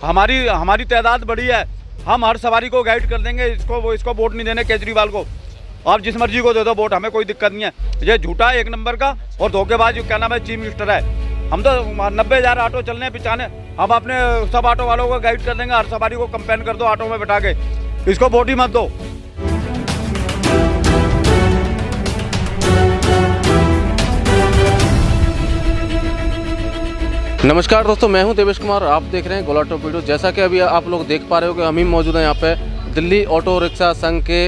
हमारी हमारी तादाद बड़ी है, हम हर सवारी को गाइड कर देंगे। इसको वोट नहीं देने केजरीवाल को, आप जिस मर्जी को दे दो वोट, हमें कोई दिक्कत नहीं है। ये झूठा है एक नंबर का और धोखेबाज क्या नाम है चीफ मिनिस्टर है। हम तो 90,000 ऑटो चलने पिछाने, हम अपने सब ऑटो वालों को गाइड कर देंगे, हर सवारी को कंपेन कर दो ऑटो में बैठा के, इसको वोट ही मत दो। नमस्कार दोस्तों, मैं हूं देवेश कुमार, आप देख रहे हैं गोला टॉप वीडियो। जैसा कि अभी आप लोग देख पा रहे हो कि हम ही मौजूद हैं यहाँ पे दिल्ली ऑटो रिक्शा संघ के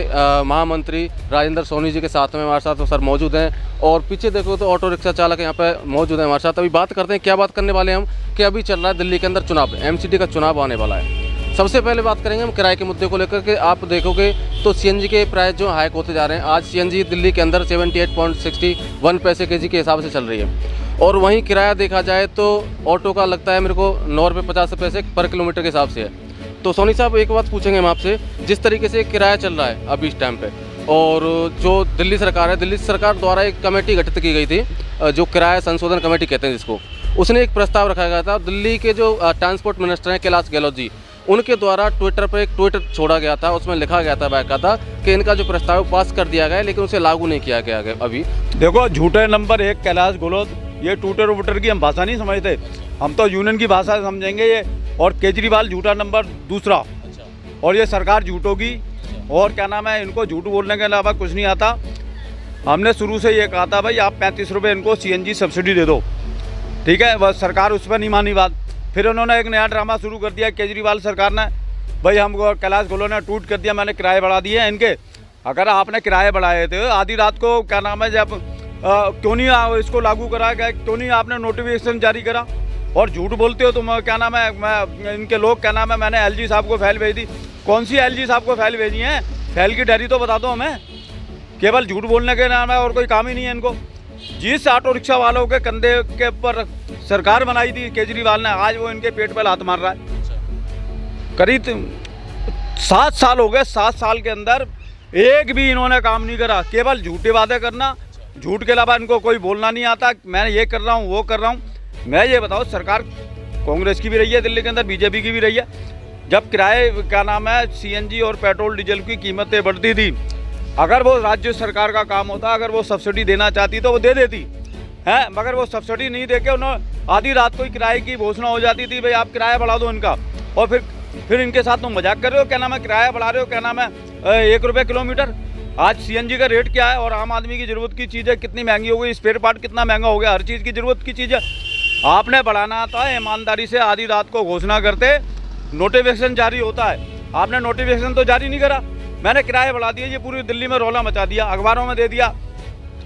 महामंत्री राजेंद्र सोनी जी के साथ में हमारे साथ तो सर मौजूद हैं। और पीछे देखो तो ऑटो रिक्शा चालक यहाँ पे मौजूद हैं हमारे साथ। अभी बात करते हैं, क्या बात करने वाले हैं हम कि अभी चल रहा है दिल्ली के अंदर चुनाव, MCD का चुनाव आने वाला है। सबसे पहले बात करेंगे हम किराए के मुद्दे को लेकर के। आप देखोगे तो CNG के प्राइस जो हाइक होते जा रहे हैं। आज CNG दिल्ली के अंदर 78.61 पैसे kg के हिसाब से चल रही है। और वहीं किराया देखा जाए तो ऑटो का लगता है मेरे को 9 रुपये 50 पैसे पर किलोमीटर के हिसाब से है। तो सोनी साहब एक बात पूछेंगे हम आपसे, जिस तरीके से किराया चल रहा है अभी इस टाइम पे, और जो दिल्ली सरकार है, दिल्ली सरकार द्वारा एक कमेटी गठित की गई थी जो किराया संशोधन कमेटी कहते हैं जिसको, उसने एक प्रस्ताव रखा गया था। दिल्ली के जो ट्रांसपोर्ट मिनिस्टर हैं कैलाश गहलोत जी, उनके द्वारा ट्विटर पर एक ट्वीट छोड़ा गया था, उसमें लिखा गया था बाकायदा कि इनका जो प्रस्ताव पास कर दिया गया है लेकिन उसे लागू नहीं किया गया अभी। देखो, झूठे नंबर 1 कैलाश गहलोत, ये टूटर वूटर की हम भाषा नहीं समझते, हम तो यूनियन की भाषा समझेंगे ये। और केजरीवाल झूठा नंबर 2, और ये सरकार झूठ होगी। और क्या नाम है, इनको झूठ बोलने के अलावा कुछ नहीं आता। हमने शुरू से ये कहा था भाई आप 35 रुपये इनको CNG सब्सिडी दे दो, ठीक है। वह सरकार उस पर नहीं मानी बात। फिर उन्होंने एक नया ड्रामा शुरू कर दिया केजरीवाल सरकार ने, भाई हमको कैलाश गहलोत ने ट्वीट कर दिया मैंने किराए बढ़ा दिए हैं इनके। अगर आपने किराए बढ़ाए थे आधी रात को, क्या नाम है, जब क्यों नहीं इसको लागू करा गया, क्यों नहीं आपने नोटिफिकेशन जारी करा। और झूठ बोलते हो तुम, क्या नाम है, मैं इनके लोग, क्या नाम है, मैंने LG साहब को फाइल भेज दी। कौन सी LG साहब को फाइल भेजी है? फाइल की डायरी तो बता दो हमें। केवल झूठ बोलने के नाम है और कोई काम ही नहीं है इनको। जिस ऑटो रिक्शा वालों के कंधे के ऊपर सरकार बनाई थी केजरीवाल ने, आज वो इनके पेट पर हाथ मार रहा है। करीब 7 साल हो गए, 7 साल के अंदर एक भी इन्होंने काम नहीं करा, केवल झूठे वादे करना, झूठ के अलावा इनको कोई बोलना नहीं आता। मैं ये कर रहा हूँ, वो कर रहा हूँ। मैं ये बताओ, सरकार कांग्रेस की भी रही है दिल्ली के अंदर, BJP की भी रही है। जब किराए, क्या नाम है, CNG और पेट्रोल डीजल की कीमतें बढ़ती थी, अगर वो राज्य सरकार का काम होता, अगर वो सब्सिडी देना चाहती तो वो दे देती है, मगर वो सब्सिडी नहीं देके उन्होंने आधी रात को ही किराए की घोषणा हो जाती थी, भाई आप किराया बढ़ा दो इनका। और फिर इनके साथ तुम मजाक कर रहे हो, क्या नाम है, किराया बढ़ा रहे हो, क्या नाम है, 1 रुपये किलोमीटर। आज CNG का रेट क्या है, और आम आदमी की ज़रूरत की चीज़ें कितनी महंगी हो गई, स्पेयर पार्ट कितना महंगा हो गया, हर चीज़ की ज़रूरत की चीज़ें आपने बढ़ाना था। ईमानदारी से आधी रात को घोषणा करते, नोटिफिकेशन जारी होता है, आपने नोटिफिकेशन तो जारी नहीं करा। मैंने किराए बढ़ा दिए, ये पूरी दिल्ली में रौला मचा दिया, अखबारों में दे दिया,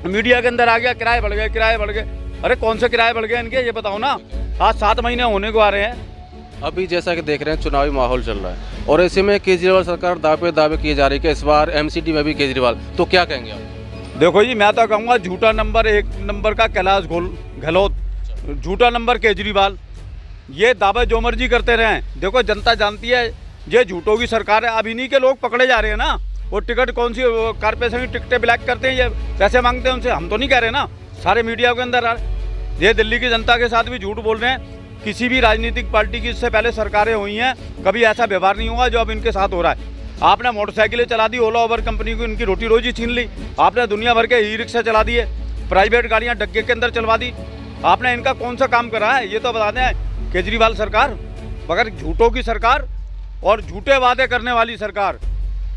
मीडिया के अंदर आ गया, किराए बढ़ गए, किराए बढ़ गए। अरे कौन से किराए बढ़ गए इनके, ये बताओ ना। आज 7 महीने होने को आ रहे हैं। अभी जैसा कि देख रहे हैं चुनावी माहौल चल रहा है और ऐसे में केजरीवाल सरकार दावे किए जा रही है कि इस बार MCD में भी केजरीवाल, तो क्या कहेंगे आप? देखो जी, मैं तो कहूँगा झूठा नंबर 1 का कैलाश गहलोत, झूठा नंबर केजरीवाल। ये दावे जो मर्जी करते रहें, देखो जनता जानती है ये झूठों की सरकार है। अब इन्हीं के लोग पकड़े जा रहे हैं ना। वो टिकट कौन सी कारपोरेशन की टिकटें ब्लैक करते हैं, ये पैसे मांगते हैं उनसे, हम तो नहीं कह रहे ना, सारे मीडिया के अंदर आ रहे। ये दिल्ली की जनता के साथ भी झूठ बोल रहे हैं। किसी भी राजनीतिक पार्टी की इससे पहले सरकारें हुई हैं, कभी ऐसा व्यवहार नहीं हुआ जो अब इनके साथ हो रहा है। आपने मोटरसाइकिलें चला दी, ओला उबर कंपनी को इनकी रोटी रोजी छीन ली। आपने दुनिया भर के ई-रिक्शा चला दिए, प्राइवेट गाड़ियाँ डग्गे के अंदर चलवा दी। आपने इनका कौन सा काम करा है, ये तो बता दें केजरीवाल सरकार। मगर झूठों की सरकार और झूठे वादे करने वाली सरकार,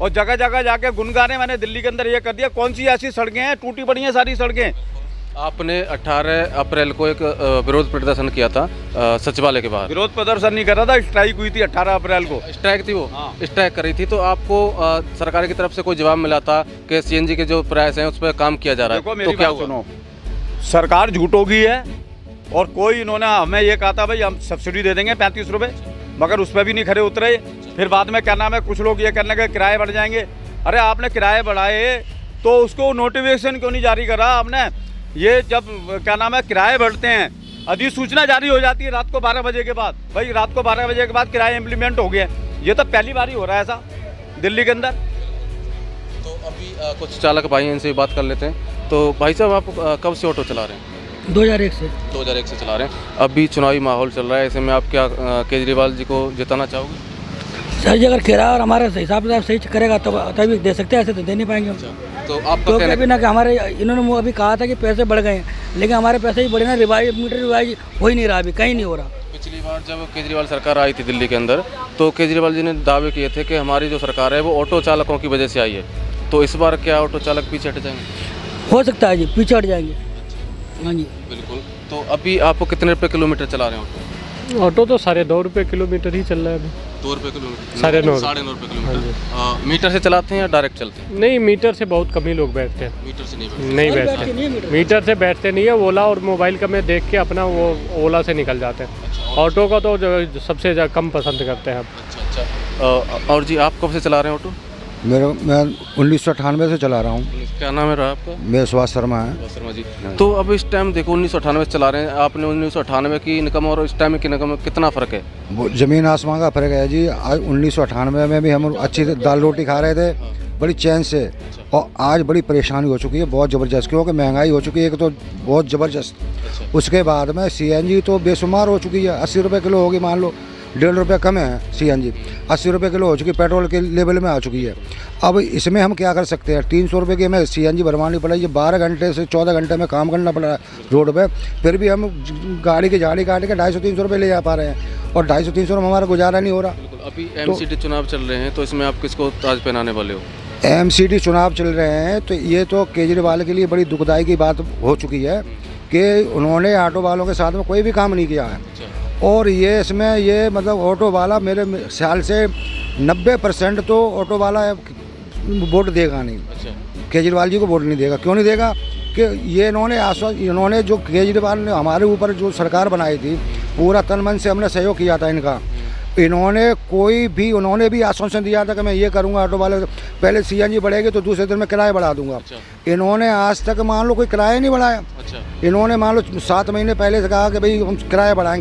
और जगह जगह जाके गुनगाने मैंने दिल्ली के अंदर ये कर दिया। कौन सी ऐसी सड़कें हैं, टूटी पड़ी हैं सारी सड़कें। आपने 18 अप्रैल को एक विरोध प्रदर्शन किया था सचिवालय के बाहर। विरोध प्रदर्शन नहीं कर रहा था, स्ट्राइक हुई थी 18 अप्रैल को। स्ट्राइक थी वो? हाँ। स्ट्राइक करी थी। तो आपको सरकार की तरफ से कोई जवाब मिला था कि CNG के जो प्राइस हैं उस पर काम किया जा रहा है? देखो, तो क्या सुनो, सरकार झूठों की है। और कोई इन्होंने हमें ये कहा था भाई हम सब्सिडी दे देंगे 35 रुपये, मगर उस पर भी नहीं खड़े उतरे। फिर बाद में क्या नाम है, कुछ लोग ये करने के किराए बढ़ जाएंगे। अरे आपने किराए बढ़ाए तो उसको नोटिफिकेशन क्यों नहीं जारी करा आपने? ये जब, क्या नाम है, किराए बढ़ते हैं, अधिसूचना जारी हो जाती है रात को 12 बजे के बाद, भाई रात को 12 बजे के बाद किराया इम्प्लीमेंट हो गया। ये तो पहली बार ही हो रहा है ऐसा दिल्ली के अंदर। तो अभी कुछ चालक भाई हैं, इनसे बात कर लेते हैं। तो भाई साहब, आप कब से ऑटो चला रहे हैं? 2001 से। 2001 से चला रहे हैं। अभी चुनावी माहौल चल रहा है, ऐसे में आप क्या केजरीवाल जी को जिताना चाहोगे? सर जी अगर किराया और हमारे हिसाब से सही करेगा तो तभी दे सकते हैं, ऐसे तो दे नहीं पाएंगे हम। तो आपका तो कहना अभी ना कि हमारे इन्होंने अभी कहा था कि पैसे बढ़ गए हैं, लेकिन हमारे पैसे ही बढ़े ना, मीटर रिवाइज हो ही नहीं रहा, अभी कहीं नहीं हो रहा। पिछली बार जब केजरीवाल सरकार आई थी दिल्ली के अंदर, तो केजरीवाल जी ने दावे किए थे कि हमारी जो सरकार है वो ऑटो चालकों की वजह से आई है। तो इस बार क्या ऑटो चालक पीछे हट जाएंगे? हो सकता है जी, पीछे हट जाएंगे। हाँ जी बिल्कुल। तो अभी आप कितने रुपये किलोमीटर चला रहे हो? ऑटो तो 2.5 रुपये किलोमीटर ही चल रहा है अभी। 2 रुपये किलोमीटर? 9.5 9.5 रुपये किलोमीटर। मीटर से चलाते हैं या डायरेक्ट चलते हैं? नहीं, मीटर से बहुत कम ही लोग बैठते हैं। मीटर से नहीं नहीं बैठते, मीटर से बैठते नहीं है। ओला और मोबाइल का मैं देख के अपना वो ओला से निकल जाते हैं। ऑटो का तो सबसे ज़्यादा कम पसंद करते हैं। अच्छा। और जी आप कब से चला रहे हैं ऑटो? मैं 1998 से चला रहा हूँ। क्या नाम है आपका? मेरा सुभाष शर्मा है। शर्मा जी। तो अब इस टाइम देखो 1998 से चला रहे हैं आपने, 1998 की इनकम और इस टाइम की इनकम में कितना फ़र्क है? वो ज़मीन आसमान का फ़र्क है जी। आज 1998 में भी हम अच्छी दाल रोटी खा रहे थे बड़ी चैन से, और आज बड़ी परेशानी हो चुकी है बहुत ज़बरदस्त, क्योंकि महंगाई हो चुकी है एक तो बहुत ज़बरदस्त। उसके बाद में CNG तो बेशुमार हो चुकी है, 80 रुपये किलो होगी, मान लो 1.5 रुपये कम है CNG, 80 रुपये किलो हो चुकी, पेट्रोल के लेवल में आ चुकी है। अब इसमें हम क्या कर सकते हैं? 300 रुपये की हमें CNG भरवानी पड़ेगी, 12 घंटे से 14 घंटे में काम करना पड़ रहा है रोड पे, फिर भी हम गाड़ी की झाड़ी काट के 250-300 रुपये ले जा पा रहे हैं, और 250-300 में हमारा गुजारा नहीं हो रहा। अभी MCD चुनाव चल रहे हैं, तो इसमें आप किसको ताज पहनाने वाले हो? MCD चुनाव चल रहे हैं, तो ये तो केजरीवाल के लिए बड़ी दुखदाई की बात हो चुकी है कि उन्होंने ऑटो वालों के साथ में कोई भी काम नहीं किया है। और ये इसमें ये मतलब ऑटो वाला मेरे ख्याल से 90% तो ऑटो वाला वोट देगा नहीं। केजरीवाल जी को वोट नहीं देगा। क्यों नहीं देगा? कि ये इन्होंने जो केजरीवाल ने हमारे ऊपर जो सरकार बनाई थी, पूरा तन मन से हमने सहयोग किया था इनका। उन्होंने भी आश्वासन दिया था कि मैं ये करूंगा, ऑटो वाले पहले CNG बढ़ेगी तो दूसरे दिन में किराया बढ़ा दूंगा। इन्होंने आज तक मान लो कोई किराया नहीं बढ़ाया। इन्होंने मान लो 7 महीने पहले से कहा कि भाई हम किराया बढ़ाएं,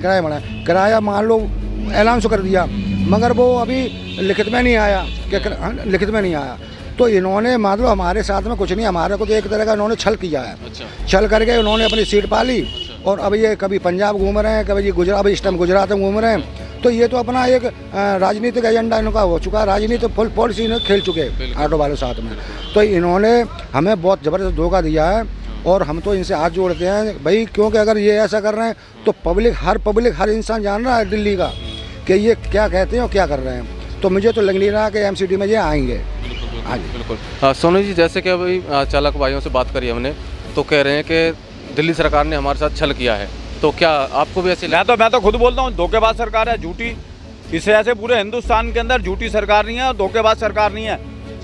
किराया मान लो ऐलान कर दिया, मगर वो अभी लिखित में नहीं आया, लिखित में नहीं आया। तो इन्होंने मान लो हमारे साथ में कुछ नहीं, हमारे को तो एक तरह का इन्होंने छल किया है। छल करके उन्होंने अपनी सीट पा ली, और अब ये कभी पंजाब घूम रहे हैं, कभी ये गुजरात, अभी इस टाइम गुजरात में घूम रहे हैं। तो ये तो अपना एक राजनीतिक एजेंडा इनका हो चुका है, राजनीतिक फुल पॉलिसी इन्हें खेल चुके हैं ऑटो वाले साथ में। तो इन्होंने हमें बहुत ज़बरदस्त धोखा दिया है, और हम तो इनसे हाथ जोड़ते हैं भाई, क्योंकि अगर ये ऐसा कर रहे हैं तो पब्लिक हर इंसान जान रहा है दिल्ली का कि ये क्या कहते हैं और क्या कर रहे हैं। तो मुझे तो लग नहीं रहा कि MCD में ये आएंगे। हाँ जी बिल्कुल। सोनी जी, जैसे कि अभी चालक भाइयों से बात करी हमने, तो कह रहे हैं कि दिल्ली सरकार ने हमारे साथ छल किया है, तो क्या आपको भी ऐसे? मैं तो खुद बोलता हूँ धोखेबाज सरकार है, झूठी। इससे ऐसे पूरे हिंदुस्तान के अंदर झूठी सरकार नहीं है और धोखेबाज सरकार नहीं है।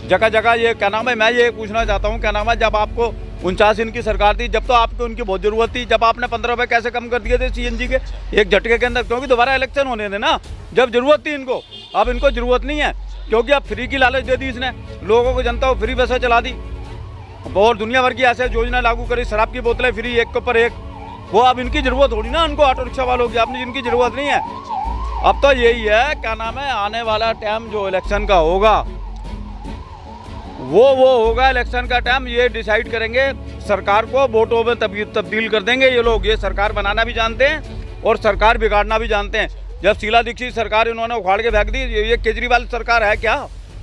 जगह जगह ये क्या नाम है, मैं ये पूछना चाहता हूँ, क्या नाम है, जब आपको 49 दिन की सरकार थी, जब तो आपको उनकी बहुत जरूरत थी, जब आपने 15 रुपये कैसे कम कर दिए थे CNG के एक झटके के अंदर, क्योंकि दोबारा इलेक्शन होने थे ना, जब जरूरत थी इनको। अब इनको जरूरत नहीं है, क्योंकि अब फ्री की लालच दे दी इसने लोगों को, जनता को फ्री बसें चला दी, और दुनिया भर की ऐसे योजना लागू करी, शराब की बोतलें फ्री एक के ऊपर एक। वो अब इनकी जरूरत होगी ना उनको, ऑटो रिक्शा वालों की, अपनी जिनकी जरूरत नहीं है। अब तो यही है, क्या नाम है, आने वाला टाइम जो इलेक्शन का होगा वो होगा, इलेक्शन का टाइम ये डिसाइड करेंगे, सरकार को वोटों में तब्दील कर देंगे ये लोग। ये सरकार बनाना भी जानते हैं और सरकार बिगाड़ना भी जानते हैं। जब शीला दीक्षित सरकार इन्होंने उखाड़ के फेंक दी, ये केजरीवाल सरकार है क्या?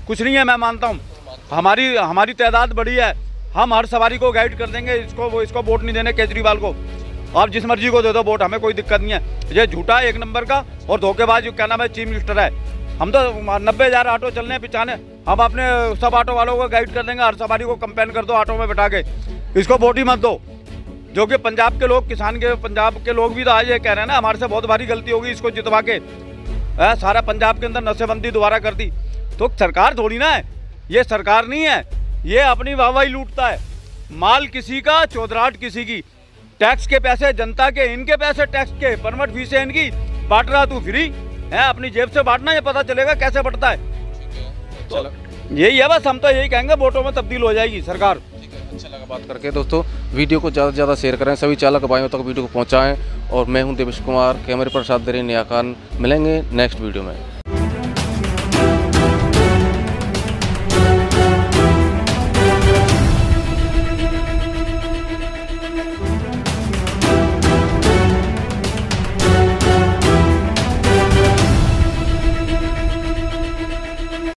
कुछ नहीं है। मैं मानता हूँ हमारी तादाद बड़ी है, हम हर सवारी को गाइड कर देंगे, इसको वोट नहीं देने केजरीवाल को, आप जिस मर्जी को दे दो वोट, हमें कोई दिक्कत नहीं है। ये झूठा एक नंबर का और धोखेबाज क्या नाम है, चीफ मिनिस्टर है। हम तो 90,000 ऑटो चलने पिछाने, हम अपने सब ऑटो वालों को गाइड कर देंगे, हर सवारी को कंपेन कर दो ऑटो में बैठा के, इसको वोट ही मत दो। जो कि पंजाब के लोग, पंजाब के लोग भी तो आज ये कह रहे हैं ना, हमारे से बहुत भारी गलती होगी, इसको जितवा के सारा पंजाब के अंदर नशेबंदी दोबारा कर दी। तो सरकार थोड़ी ना है, ये सरकार नहीं है, ये अपनी वाहवाही लूटता है। माल किसी का, चौधराहट किसी की, टैक्स के पैसे जनता के, इनके पैसे टैक्स के, परमिट फीसें इनकी, बांट रहा तू फ्री है, अपनी जेब से बांटना, ये पता चलेगा कैसे बढ़ता है। तो यही है बस, हम तो यही कहेंगे, वोटों में तब्दील हो जाएगी सरकार। अच्छा लगा बात करके। दोस्तों वीडियो को ज़्यादा से ज़्यादा शेयर करें, सभी चालक भाइयों तक वीडियो को पहुंचाएं, और मैं हूं देवेश कुमार, कैमरे पर साथ दे रहे नया खान। मिलेंगे नेक्स्ट वीडियो में।